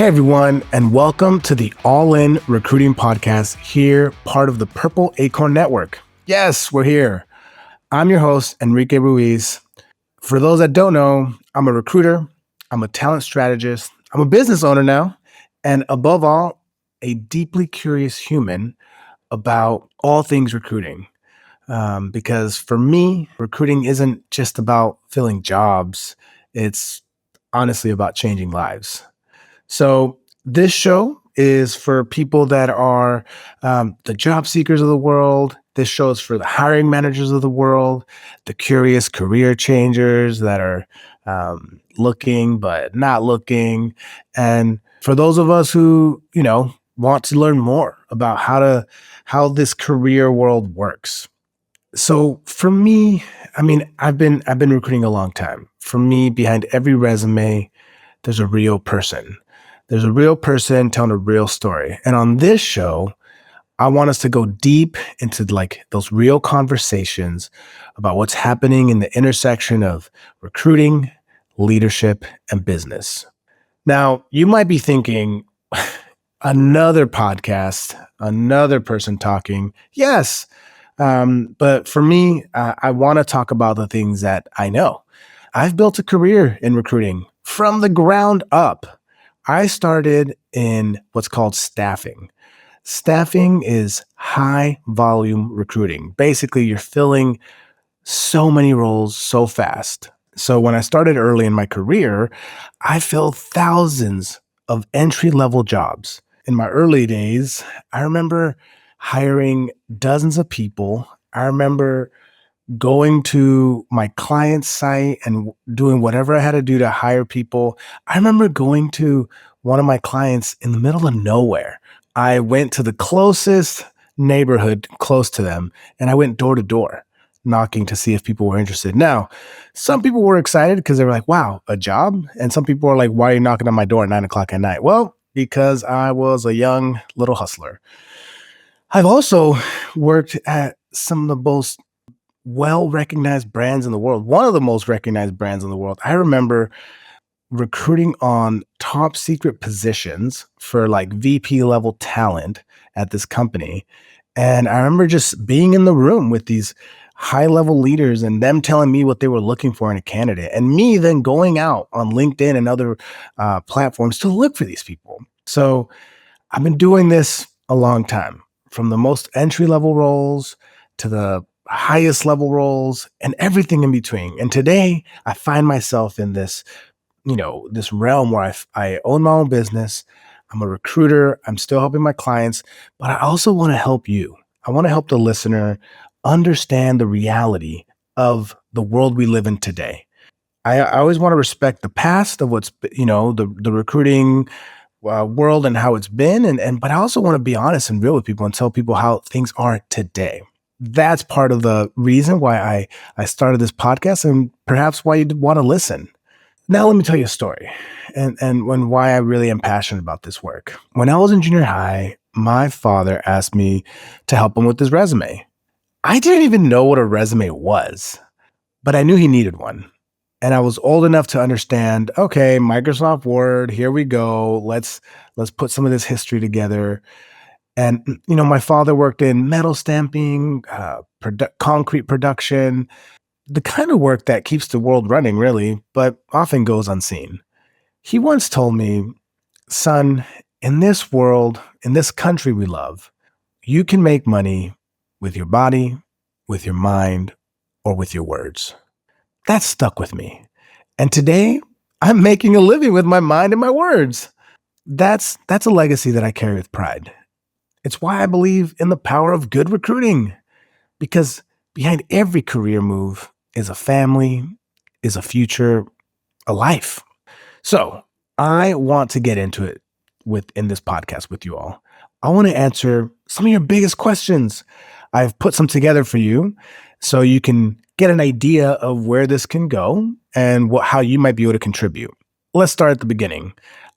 Hey everyone, and welcome to the All In Recruiting Podcast, here part of the Purple Acorn Network. Yes, we're here. I'm your host, Enrique Ruiz. For those that don't know, I'm a recruiter, I'm a talent strategist, I'm a business owner now, and above all, a deeply curious human about all things recruiting. Because for me, recruiting isn't just about filling jobs, it's honestly about changing lives. So this show is for people that are the job seekers of the world. This show is for the hiring managers of the world, the curious career changers that are looking but not looking, and for those of us who want to learn more about how this career world works. So for me, I've been recruiting a long time. For me, behind every resume, there's a real person. There's a real person telling a real story. And on this show, I want us to go deep into like those real conversations about what's happening in the intersection of recruiting, leadership, and business. Now, you might be thinking, another podcast, another person talking. Yes. But for me, I want to talk about the things that I know. I've built a career in recruiting from the ground up. I started in what's called staffing. Staffing is high volume recruiting. Basically, you're filling so many roles so fast. So when I started early in my career, I filled thousands of entry level jobs. In my early days, I remember hiring dozens of people. I remember going to my client's site and doing whatever I had to do to hire people. I remember going to one of my clients in the middle of nowhere. I went to the closest neighborhood close to them and I went door to door knocking to see if people were interested. Now, some people were excited because they were like, wow, a job? And some people were like, why are you knocking on my door at 9 o'clock at night? Well, because I was a young little hustler. I've also worked at some of the most well-recognized brands in the world, one of the most recognized brands in the world. I remember recruiting on top secret positions for like VP level talent at this company. And I remember just being in the room with these high level leaders and them telling me what they were looking for in a candidate, and me then going out on LinkedIn and other platforms to look for these people. So I've been doing this a long time, from the most entry level roles to the highest level roles and everything in between. And today I find myself in this realm where I own my own business. I'm a recruiter. I'm still helping my clients, but I also want to help you. I want to help the listener understand the reality of the world we live in today. I always want to respect the past of what's, the recruiting world and how it's been. But I also want to be honest and real with people and tell people how things are today. That's part of the reason why I started this podcast and perhaps why you'd want to listen. Now, let me tell you a story and why I really am passionate about this work. When I was in junior high, my father asked me to help him with his resume. I didn't even know what a resume was, but I knew he needed one. And I was old enough to understand, okay, Microsoft Word, here we go. Let's put some of this history together. And, my father worked in metal stamping, concrete production, the kind of work that keeps the world running, really, but often goes unseen. He once told me, son, in this world, in this country we love, you can make money with your body, with your mind, or with your words. That stuck with me. And today, I'm making a living with my mind and my words. That's a legacy that I carry with pride. It's why I believe in the power of good recruiting, because behind every career move is a family, is a future, a life. So I want to get into it in this podcast with you all. I want to answer some of your biggest questions. I've put some together for you so you can get an idea of where this can go and how you might be able to contribute. Let's start at the beginning.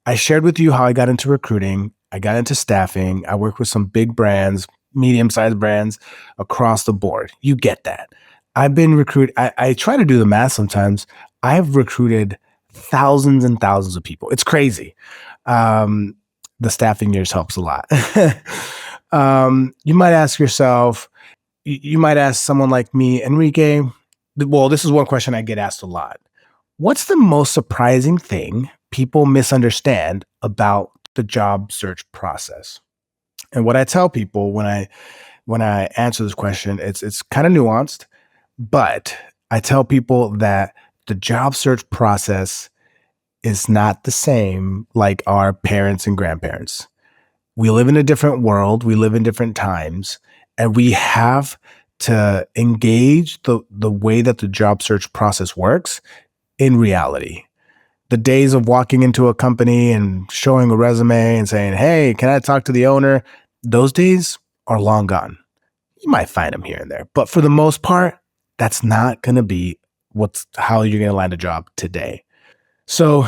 I shared with you how I got into recruiting. I got into staffing. I work with some big brands, medium-sized brands across the board. You get that. I've been I try to do the math sometimes. I've recruited thousands and thousands of people. It's crazy. The staffing years helps a lot. You might ask yourself, you might ask someone like me, Enrique. Well, this is one question I get asked a lot. What's the most surprising thing people misunderstand about the job search process? And what I tell people when I answer this question, it's kind of nuanced, but I tell people that the job search process is not the same like our parents and grandparents. We live in a different world, we live in different times, and we have to engage the way that the job search process works in reality. The days of walking into a company and showing a resume and saying, "Hey, can I talk to the owner?" Those days are long gone. You might find them here and there, but for the most part, that's not going to be what's how you're going to land a job today. So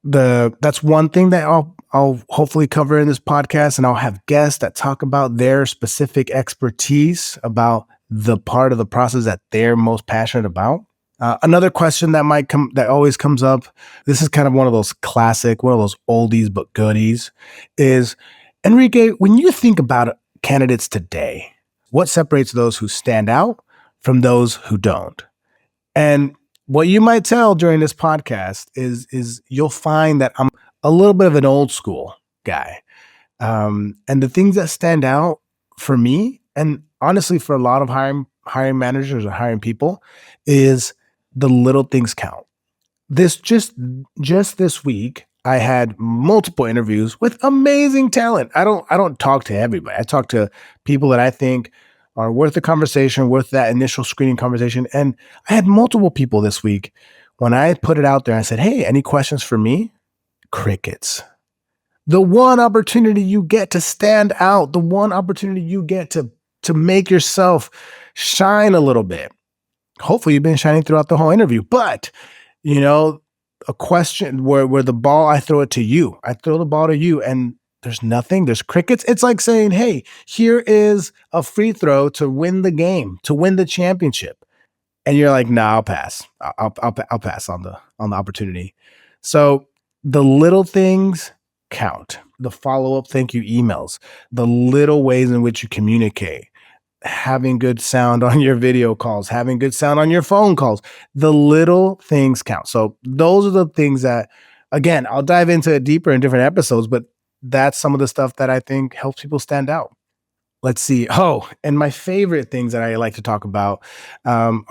that's one thing that I'll hopefully cover in this podcast, and I'll have guests that talk about their specific expertise about the part of the process that they're most passionate about. Another question that always comes up. This is kind of one of those classic, one of those oldies but goodies. Is Enrique, when you think about candidates today, what separates those who stand out from those who don't? And what you might tell during this podcast is you'll find that I'm a little bit of an old school guy. And the things that stand out for me, and honestly for a lot of hiring managers or hiring people, is the little things count. Just this week, I had multiple interviews with amazing talent. I don't talk to everybody. I talk to people that I think are worth the conversation, worth that initial screening conversation. And I had multiple people this week. When I put it out there, I said, "Hey, any questions for me?" Crickets. The one opportunity you get to stand out, the one opportunity you get to make yourself shine a little bit. Hopefully you've been shining throughout the whole interview, but you know, a question where the ball, I throw it to you. I throw the ball to you and there's nothing, there's crickets. It's like saying, "Hey, here is a free throw to win the game, to win the championship." And you're like, "Nah, I'll pass. I'll pass on the opportunity." So the little things count. The follow-up thank you emails, the little ways in which you communicate, having good sound on your video calls, having good sound on your phone calls, the little things count. So those are the things that, again, I'll dive into it deeper in different episodes, but that's some of the stuff that I think helps people stand out. Let's see. Oh, and my favorite things that I like to talk about are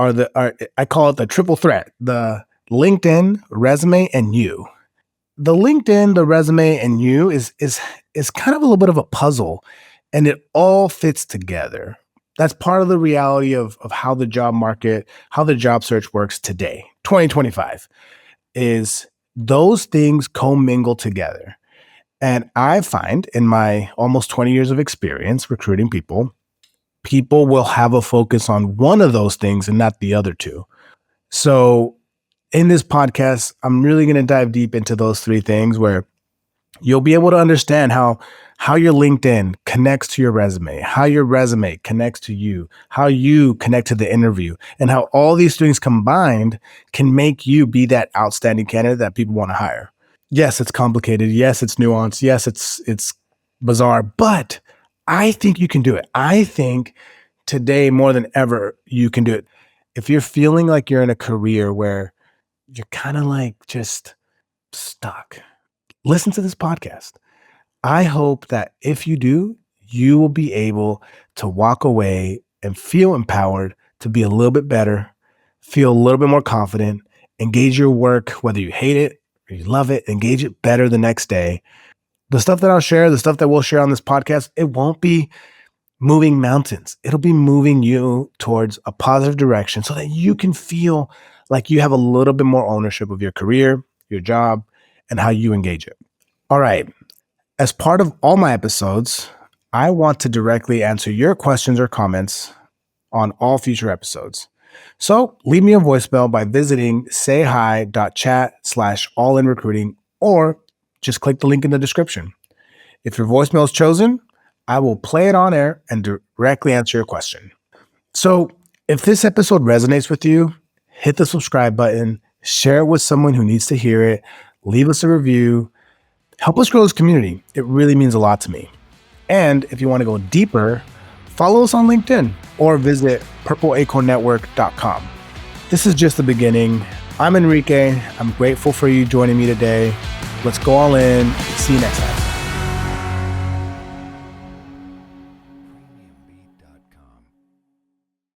I call it the triple threat: the LinkedIn, resume, and you. The LinkedIn, the resume, and you is kind of a little bit of a puzzle, and it all fits together. That's part of the reality of how the job market, how the job search works today, 2025, is those things commingle together. And I find in my almost 20 years of experience recruiting people, people will have a focus on one of those things and not the other two. So in this podcast, I'm really going to dive deep into those three things where you'll be able to understand how your LinkedIn connects to your resume, how your resume connects to you, how you connect to the interview, and how all these things combined can make you be that outstanding candidate that people want to hire. Yes, it's complicated. Yes, it's nuanced. Yes, it's bizarre, but I think you can do it. I think today more than ever you can do it. If you're feeling like you're in a career where you're kind of like just stuck, listen to this podcast. I hope that if you do, you will be able to walk away and feel empowered to be a little bit better, feel a little bit more confident, engage your work, whether you hate it or you love it, engage it better the next day. The stuff that I'll share, the stuff that we'll share on this podcast, it won't be moving mountains. It'll be moving you towards a positive direction so that you can feel like you have a little bit more ownership of your career, your job, and how you engage it. All right. As part of all my episodes, I want to directly answer your questions or comments on all future episodes. So leave me a voicemail by visiting sayhi.chat/allinrecruiting or just click the link in the description. If your voicemail is chosen, I will play it on air and directly answer your question. So if this episode resonates with you, hit the subscribe button, share it with someone who needs to hear it, leave us a review, Help us grow this community. It really means a lot to me. And if you want to go deeper, follow us on LinkedIn or visit purpleacornnetwork.com. This is just the beginning. I'm Enrique. I'm grateful for you joining me today. Let's go all in. See you next time.